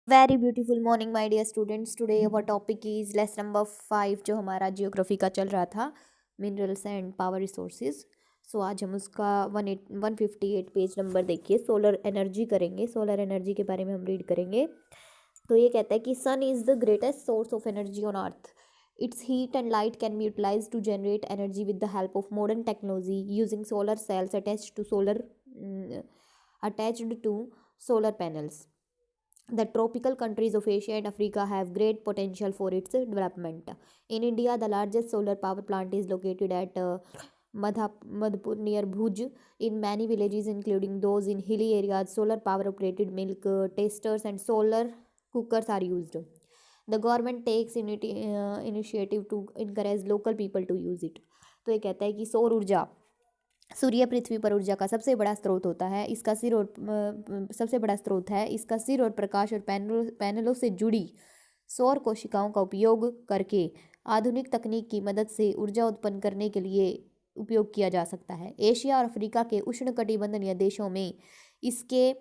Very beautiful morning my dear students. Today our topic is lesson number 5 जो हमारा geography का चल रहा था, minerals and power resources. So आज हम उसका 158 पेज नंबर देखिए, सोलर एनर्जी करेंगे। सोलर एनर्जी के बारे में हम रीड करेंगे। तो ये कहता है कि sun is the greatest source of energy on earth. Its heat and light can be utilize to generate energy with the help of modern technology using solar cells attached to solar panels. The tropical countries of Asia and Africa have great potential for its development. In India, the largest solar power plant is located at Madhapur near Bhuj. In many villages, including those in hilly areas, solar power operated milk tasters and solar cookers are used. The government takes initiative to encourage local people to use it. तो ये कहता है कि सौर ऊर्जा सूर्य पृथ्वी पर ऊर्जा का सबसे बड़ा स्रोत होता है। इसका सिर और सबसे बड़ा स्रोत है। इसका सिर और प्रकाश और पैनलों से जुड़ी सौर कोशिकाओं का उपयोग करके आधुनिक तकनीक की मदद से ऊर्जा उत्पन्न करने के लिए उपयोग किया जा सकता है। एशिया और अफ्रीका के उष्णकटिबंधीय देशों में इसके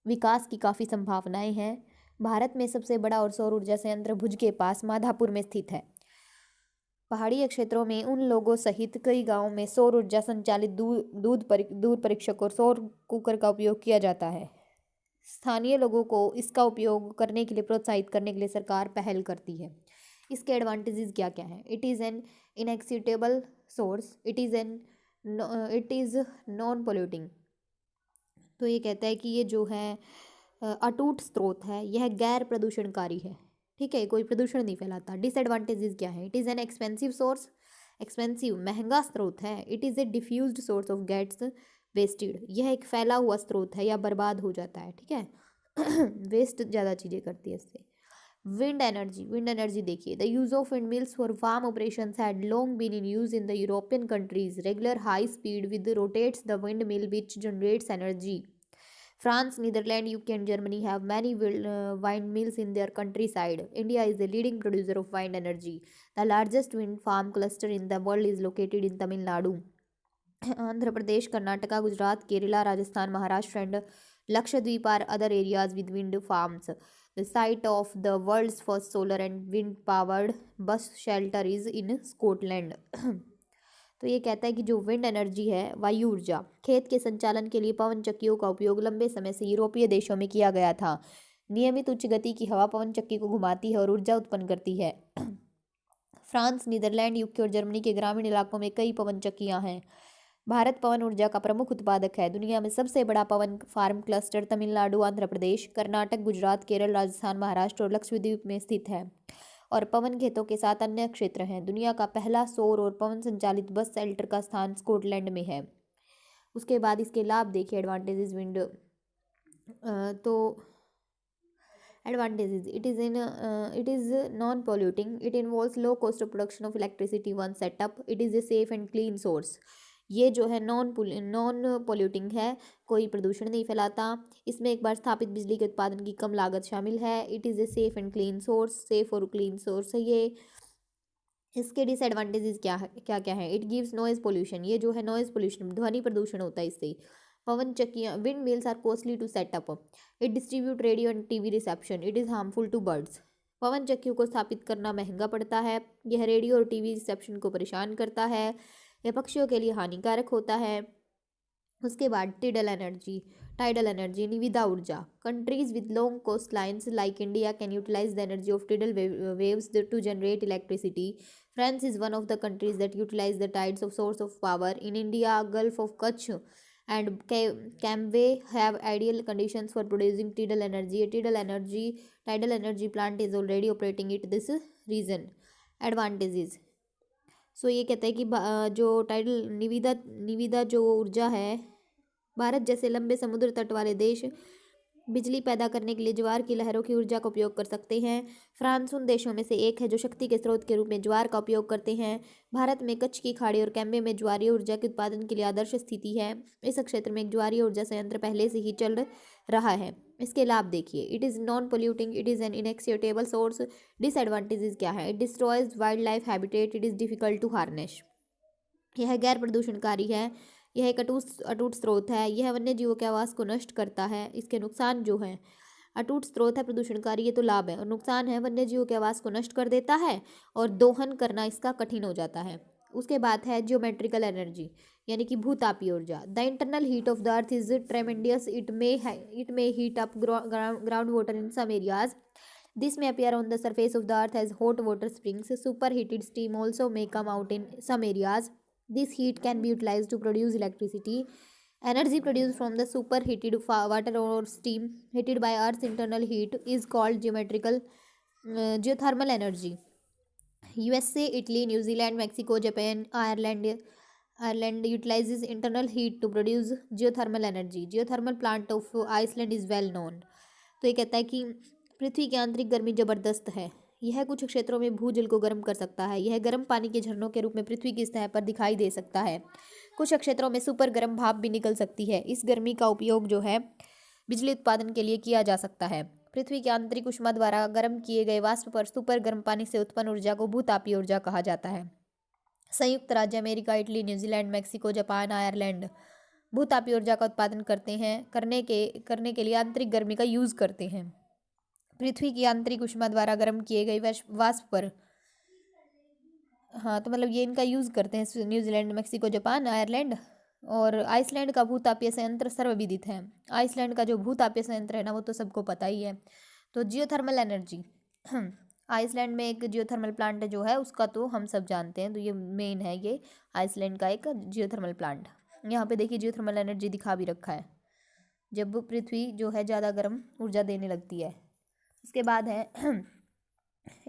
विकास की काफ़ी संभावनाएं हैं। भारत में सबसे बड़ा और सौर ऊर्जा संयंत्र भुज के पास माधापुर में स्थित है। पहाड़ी क्षेत्रों में उन लोगों सहित कई गांवों में सौर ऊर्जा संचालित दूध परीक्षक और सौर कुकर का उपयोग किया जाता है। स्थानीय लोगों को इसका उपयोग करने के लिए प्रोत्साहित करने के लिए सरकार पहल करती है। इसके एडवांटेजेस क्या क्या हैं? It is an inexhaustible source, it is non polluting. तो ये कहता है कि ये जो है अटूट स्रोत है, यह गैर प्रदूषणकारी है। ठीक है, कोई प्रदूषण नहीं फैलाता। डिसएडवांटेजेस क्या है? It is an expensive source, expensive महंगा स्रोत है। It is a diffused source of gets wasted, यह एक फैला हुआ स्रोत है या बर्बाद हो जाता है। ठीक है वेस्ट ज़्यादा चीज़ें करती है इससे। विंड एनर्जी देखिए, the use of wind mills for farm operations had long been in use in the European countries. Regular high speed with rotates the wind mill which generates energy. France, Netherlands, UK, and Germany have many windmills in their countryside. India is the leading producer of wind energy. The largest wind farm cluster in the world is located in Tamil Nadu. Andhra Pradesh, Karnataka, Gujarat, Kerala, Rajasthan, Maharashtra, and Lakshadweep are other areas with wind farms. The site of the world's first solar and wind powered bus shelter is in Scotland. तो ये कहता है कि जो wind energy है, वायु ऊर्जा, खेत के संचालन के लिए पवन चक्कियों का उपयोग लंबे समय से यूरोपीय देशों में किया गया था। नियमित उच्च गति की हवा पवन चक्की को घुमाती है और ऊर्जा उत्पन्न करती है। फ्रांस, नीदरलैंड, यूके और जर्मनी के ग्रामीण इलाकों में कई पवन चक्कियां हैं। भारत पवन ऊर्जा का प्रमुख उत्पादक है। दुनिया में सबसे बड़ा पवन फार्म क्लस्टर तमिलनाडु, आंध्र प्रदेश, कर्नाटक, गुजरात, केरल, राजस्थान, महाराष्ट्र और लक्षद्वीप में स्थित है और पवन खेतों के साथ अन्य क्षेत्र हैं। दुनिया का पहला सौर और पवन संचालित बस शेल्टर का स्थान स्कॉटलैंड में है। उसके बाद इसके लाभ देखिए, एडवांटेजेस विंड। तो advantages, it is non polluting, it involves low cost of production of electricity one setup, it is a safe and clean source. ये जो है नॉन पोल्यूटिंग है, कोई प्रदूषण नहीं फैलाता। इसमें एक बार स्थापित बिजली के उत्पादन की कम लागत शामिल है। It is a safe and clean source, safe और क्लीन सोर्स है ये। इसके डिसएडवांटेजेस क्या क्या है? इट गिव्स नॉइज पोल्यूशन, ये जो है नॉइज पोल्यूशन, ध्वनि प्रदूषण होता है इससे। पवन चक्कियाँ, wind mills are costly to set up, it distribute radio and TV reception, it is harmful to birds. पवन चक्कियों को स्थापित करना महंगा पड़ता है, यह रेडियो और टीवी रिसेप्शन को परेशान करता है, यह पक्षियों के लिए हानिकारक होता है। उसके बाद टाइडल एनर्जी, निविदा ऊर्जा। Countries with long coast lines like India can utilise the energy of tidal waves to generate electricity. France is one of the countries that utilize the tides of source of power. In India, Gulf of Kutch and Cambay have ideal conditions for producing tidal energy plant is already operating it this region. Advantages. सो ये कहता है कि जो tidal निविदा जो ऊर्जा है, भारत जैसे लंबे समुद्र तट वाले देश बिजली पैदा करने के लिए ज्वार की लहरों की ऊर्जा का उपयोग कर सकते हैं। फ्रांस उन देशों में से एक है जो शक्ति के स्रोत के रूप में ज्वार का उपयोग करते हैं। भारत में कच्छ की खाड़ी और कैम्बे में ज्वारीय ऊर्जा के उत्पादन के लिए आदर्श स्थिति है। इस क्षेत्र में एक ज्वारीय ऊर्जा संयंत्र पहले से ही चल रहा है। इसके लाभ देखिए, it is non polluting, it is an inexhaustible source. Disadvantages क्या है? It destroys wild life habitat, it is difficult to harness, यह गैर प्रदूषणकारी है, यह एक अटूट स्रोत है, यह वन्य जीवों के आवास को नष्ट करता है। इसके नुकसान जो हैं, अटूट स्रोत है प्रदूषणकारी, ये तो लाभ है, और नुकसान है वन्य जीवों के आवास को नष्ट कर देता है और दोहन करना इसका कठिन हो जाता है। उसके बाद है जियोमेट्रिकल एनर्जी यानी कि भूतापीय ऊर्जा। The internal heat of the earth is tremendous, it may heat up ground water in some areas. This may appear on the surface of the earth as hot water springs. Superheated steam also may come out in some areas. This heat can be utilized to produce electricity. Energy produced from the superheated water or steam heated by Earth's internal heat is called geothermal energy. USA, Italy, New Zealand, Mexico, Japan, Ireland utilizes internal heat to produce geothermal energy. Geothermal plant of Iceland is well known. तो ये कहता है कि पृथ्वी की आंतरिक गर्मी जबरदस्त है, यह कुछ क्षेत्रों में भूजल को गर्म कर सकता है। यह गर्म पानी के झरनों के रूप में पृथ्वी की सतह पर दिखाई दे सकता है। कुछ क्षेत्रों में सुपर गर्म भाप भी निकल सकती है। इस गर्मी का उपयोग जो है बिजली उत्पादन के लिए किया जा सकता है। पृथ्वी की आंतरिक ऊष्मा द्वारा गर्म किए गए वाष्प पर सुपर गर्म पानी से उत्पन्न ऊर्जा को भूतापीय ऊर्जा कहा जाता है। संयुक्त राज्य America, Italy, New Zealand, Mexico, Japan, Ireland भूतापीय ऊर्जा का उत्पादन करने के लिए आंतरिक गर्मी का यूज करते हैं। पृथ्वी की आंतरिक ऊष्मा द्वारा गर्म किए गए वाष्प पर, हाँ तो मतलब ये इनका यूज करते हैं न्यूजीलैंड, मैक्सिको, जापान, आयरलैंड। और आइसलैंड का भूतापीय संयंत्र सर्वविदित है। आइसलैंड का जो भूतापीय संयंत्र है ना वो तो सबको पता ही है। तो जियोथर्मल एनर्जी आइसलैंड में एक जियोथर्मल प्लांट जो है उसका तो हम सब जानते हैं, तो ये मेन है, ये आइसलैंड का एक जियोथर्मल प्लांट। यहाँ पे देखिए जियोथर्मल एनर्जी दिखा भी रखा है, जब पृथ्वी जो है ज़्यादा गर्म ऊर्जा देने लगती है। इसके बाद है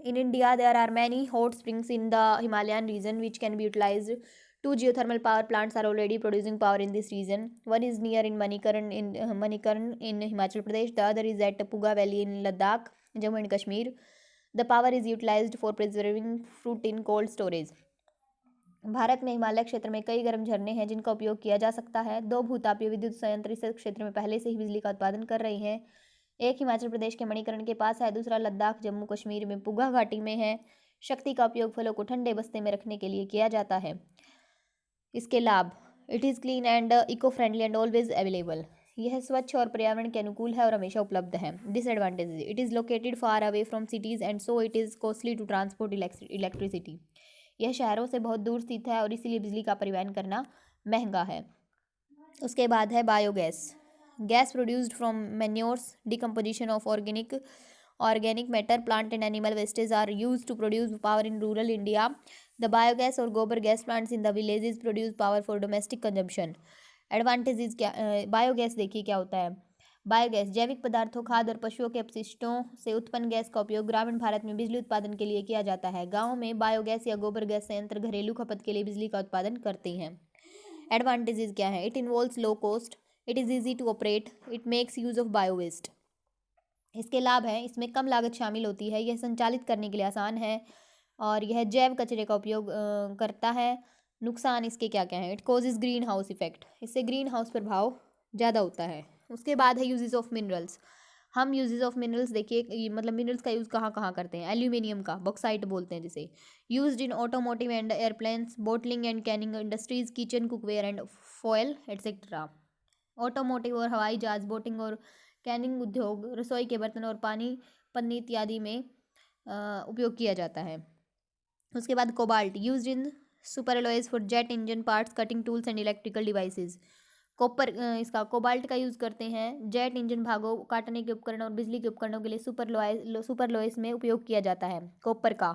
in India there are many hot springs in the Himalayan region which can be utilised. Two geothermal power plants are already producing power in this region. One is near in Manikarn in Himachal Pradesh. The other is at Puga Valley in Ladakh, Jammu and Kashmir. The power is utilized for preserving fruit in cold storage. Bharat में हिमालय क्षेत्र में कई गर्म झरने हैं जिनका उपयोग किया जा सकता है। दो भूतापीय विद्युत संयंत्र इस क्षेत्र में पहले से ही बिजली का उत्पादन कर रहे हैं। एक हिमाचल प्रदेश के मणिकर्ण के पास है, दूसरा लद्दाख जम्मू कश्मीर में पुगा घाटी में है। शक्ति का उपयोग फलों को ठंडे बस्ते में रखने के लिए किया जाता है। इसके लाभ, it is clean and eco friendly and always available. यह स्वच्छ और पर्यावरण के अनुकूल है और हमेशा उपलब्ध है। Disadvantages, it is located far away from cities and so it is costly to transport electricity. यह शहरों से बहुत दूर स्थित है और इसीलिए बिजली का परिवहन करना महंगा है। उसके बाद है biogas, gas produced from manures, decomposition of organic matter, plant and animal wastes are used to produce power in rural India. The biogas or गोबर gas plants in the villages produce power for domestic consumption. Advantages क्या, biogas देखिए क्या होता है। Biogas जैविक पदार्थों, खाद और पशुओं के अपशिष्टों से उत्पन्न गैस का उपयोग ग्रामीण भारत में बिजली उत्पादन के लिए किया जाता है। गाँव में बायोगैस या गोबर गैस संयंत्र घरेलू खपत के लिए बिजली का उत्पादन करते हैं। एडवांटेजेस क्या है, it involves low cost, it is easy to operate, it makes use of bio waste. इसके लाभ हैं, इसमें कम लागत शामिल होती है, यह संचालित करने के लिए आसान है और यह जैव कचरे का उपयोग करता है। नुकसान इसके क्या क्या हैं, it causes green house effect, इससे ग्रीन हाउस प्रभाव ज़्यादा होता है। उसके बाद है यूजेस ऑफ मिनरल्स। हम यूजेस ऑफ मिनरल्स देखिए, मतलब मिनरल्स का यूज़ कहाँ कहाँ करते हैं। एल्यूमिनियम का बॉक्साइट बोलते हैं जिसे, used in automotive and airplanes, bottling and Canning industries, kitchen cookware and foil etcetera. Automotive और हवाई जहाज, बोटिंग और कैनिंग उद्योग, रसोई के बर्तन और पानी पन्नी इत्यादि में उपयोग किया जाता है। उसके बाद cobalt, used in super alloys for jet engine parts, cutting tools and electrical devices. Copper, इसका कोबाल्ट का यूज़ करते हैं जेट इंजन भागों, काटने के उपकरण और बिजली के उपकरणों के लिए सुपर लॉयस में उपयोग किया जाता है। कॉपर का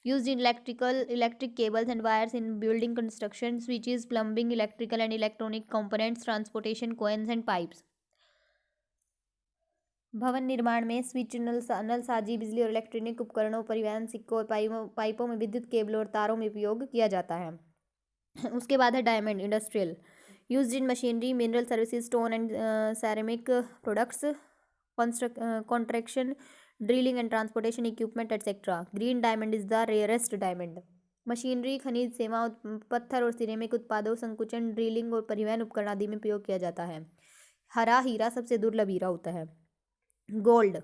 used in electric cables and wires in building construction, switches, plumbing, electrical and electronic components, transportation, coins and pipes. भवन निर्माण में स्विच, नलसाजी, बिजली और इलेक्ट्रॉनिक उपकरणों, परिवहन, सिक्कों और पाइपों में विद्युत केबलों और तारों में उपयोग किया जाता है। उसके बाद है diamond, industrial, used in machinery, mineral services, stone and ceramic products, contraction, drilling and transportation equipment etcetera. Green diamond is the rarest diamond. Machinery, खनिज सेवा, पत्थर और सिरेमिक उत्पादों, संकुचन, ड्रिलिंग और परिवहन उपकरण आदि में प्रयोग किया जाता है। हरा हीरा सबसे दुर्लभ हीरा होता है। Gold,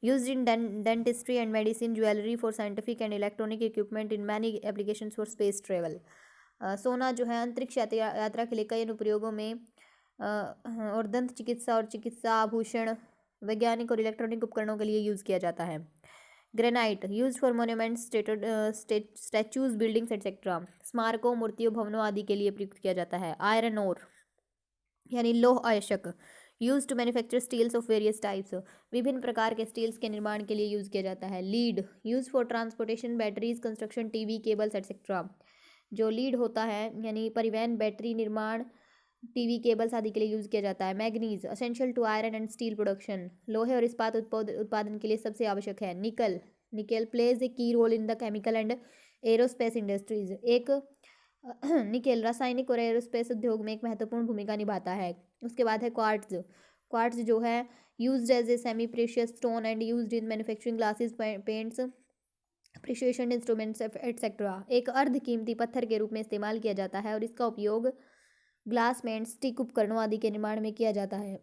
used in dentistry and medicine, jewellery, for scientific and electronic equipment, in many applications for space travel. सोना जो है अंतरिक्ष यात्रा के लिए कई अनुप्रयोगों में और दंत चिकित्सा और चिकित्सा, आभूषण, वैज्ञानिक और इलेक्ट्रॉनिक उपकरणों के लिए यूज़ किया जाता है। Granite use for monuments, statues, buildings etcetera, स्मारकों, मूर्तियों, भवनों आदि के लिए प्रयुक्त किया जाता है। आयरन ओर यानी लौह अयस्क use to manufacture steels of various types, विभिन्न प्रकार के स्टील्स के निर्माण के लिए यूज किया जाता है। Lead use for transportation, batteries, construction, TV cables etcetera, जो लीड होता है यानी परिवहन, बैटरी निर्माण, टीवी केबल्स आदि के लिए यूज किया जाता है। Manganese essential to iron and steel production, लोहे और इस्पात उत्पादन के लिए सबसे आवश्यक है। निकल निकल plays a key role in the chemical and aerospace industries, एक निकेल रासायनिक और एरोस्पेस उद्योग में एक महत्वपूर्ण भूमिका निभाता है। उसके बाद है क्वार्ट्ज। क्वार्ट्ज जो है used as a semi precious stone and used in manufacturing glasses, paints, precision instruments etcetera, एक अर्ध कीमती पत्थर के रूप में इस्तेमाल किया जाता है और इसका उपयोग ग्लास पेंट, स्टिक उपकरणों आदि के निर्माण में किया जाता है।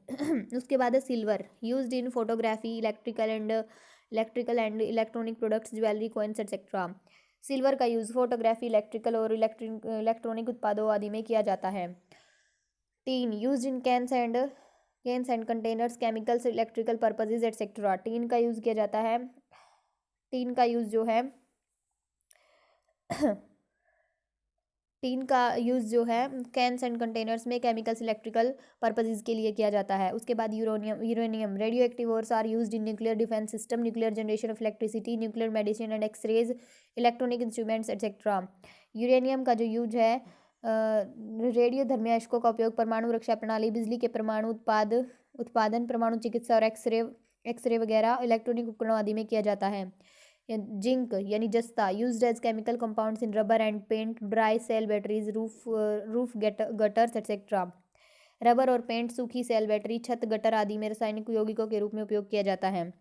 उसके बाद है silver used in photography, electrical and electronic products, jewellery, coins etcetera, silver का यूज़ फोटोग्राफी, इलेक्ट्रिकल और इलेक्ट्रॉनिक उत्पादों आदि में किया जाता है। Tin used in cans and containers, chemicals, electrical purposes etcetera, tin का यूज़ किया जाता है। टीन का यूज़ जो है टीन का यूज़ जो है कैंस एंड कंटेनर्स में केमिकल्स, इलेक्ट्रिकल पर्पजेज के लिए किया जाता है। उसके बाद uranium radio active ores are used in nuclear defence system, nuclear generation of electricity, nuclear medicine and X rays, electronic instruments etcetera. Uranium का जो यूज है रेडियो धर्मयास्कों का उपयोग परमाणु रक्षा प्रणाली, बिजली के परमाणु उत्पादन, परमाणु चिकित्सा और एक्सरे वगैरह इलेक्ट्रॉनिक उपकरणों आदि में किया जाता है। जिंक यानी जस्ता used as chemical compounds in rubber and paint, dry cell batteries, roof gutters etcetera, rubber और पेंट, सूखी सेल बैटरी, छत, गटर आदि में रासायनिक यौगिकों के रूप में उपयोग किया जाता है।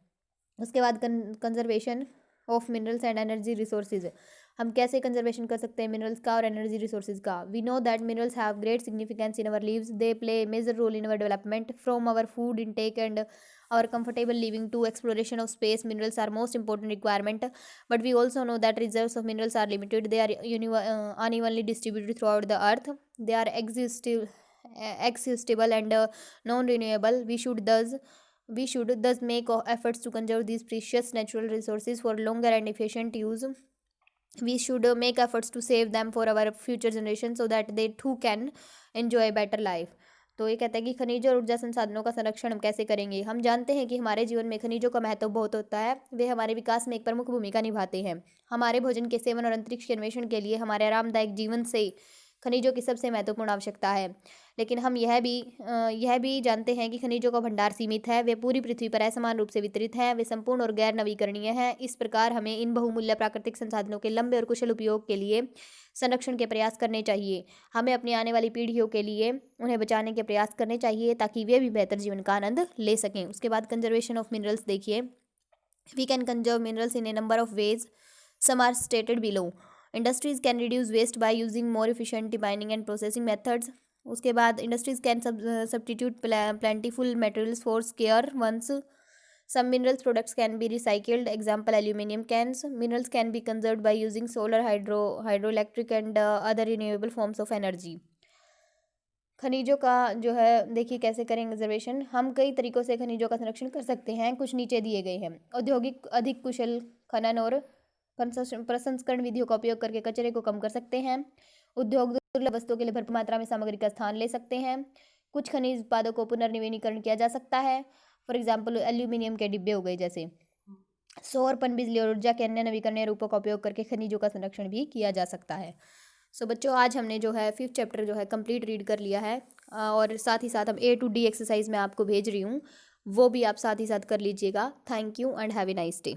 उसके बाद conservation of minerals and energy resources, हम कैसे कंजर्वेशन कर सकते हैं मिनरल्स का और एनर्जी रिसोर्सेज का। We know that minerals have great significance in our lives, they play major role in our development, from our food intake and our comfortable living to exploration of space. Minerals are most important requirement, but we also know that reserves of minerals are limited. They are unevenly distributed throughout the earth. They are exhaustible and non-renewable. We should thus make efforts to conserve these precious natural resources for longer and efficient use. We should make efforts to save them for our future generations so that they too can enjoy a better life. तो ये कहता है कि खनिज और ऊर्जा संसाधनों का संरक्षण हम कैसे करेंगे। हम जानते हैं कि हमारे जीवन में खनिजों का महत्व बहुत होता है, वे हमारे विकास में एक प्रमुख भूमिका निभाते हैं। हमारे भोजन के सेवन और अंतरिक्ष के अन्वेषण के लिए हमारे आरामदायक जीवन से खनिजों की सबसे महत्वपूर्ण आवश्यकता है। लेकिन हम यह भी जानते हैं कि खनिजों का भंडार सीमित है, वे पूरी पृथ्वी पर असमान रूप से वितरित हैं, वे संपूर्ण और गैर नवीकरणीय हैं। इस प्रकार हमें इन बहुमूल्य प्राकृतिक संसाधनों के लंबे और कुशल उपयोग के लिए संरक्षण के प्रयास करने चाहिए। हमें अपनी आने वाली पीढ़ियों के लिए उन्हें बचाने के प्रयास करने चाहिए ताकि वे भी बेहतर जीवन का आनंद ले सकें। उसके बाद कंजर्वेशन ऑफ मिनरल्स देखिए, we can conserve minerals in a number of ways, some are stated below. Industries can reduce waste by using more efficient mining and processing methods. उसके बाद industries can substitute plentiful materials for scarce ones. Some minerals products can be recycled. Example, aluminum cans. Minerals can be conserved by using solar, hydroelectric and other renewable forms of energy. खनिजों का जो है देखिए कैसे करें conservation. हम कई तरीकों से खनिजों का संरक्षण कर सकते हैं, कुछ नीचे दिए गए हैं। औद्योगिक अधिक कुशल खनन और प्रसंस्करण विधियों का उपयोग करके कचरे को कम कर सकते हैं। उद्योग दुर्लभ वस्तुओं के लिए भरपूर मात्रा में सामग्री का स्थान ले सकते हैं। कुछ खनिज उत्पादों को पुनर्नवीनीकरण किया जा सकता है, फॉर एग्जाम्पल एल्यूमिनियम के डिब्बे हो गए जैसे। सौर, पन बिजली और ऊर्जा के अन्य नवीकरणीय रूपों का उपयोग करके खनिजों का संरक्षण भी किया जा सकता है। सो बच्चों, आज हमने जो है 5th चैप्टर जो है कंप्लीट रीड कर लिया है, और साथ ही साथ हम A to D एक्सरसाइज में आपको भेज रही हूँ, वो भी आप साथ ही साथ कर लीजिएगा। Thank you and have a nice day.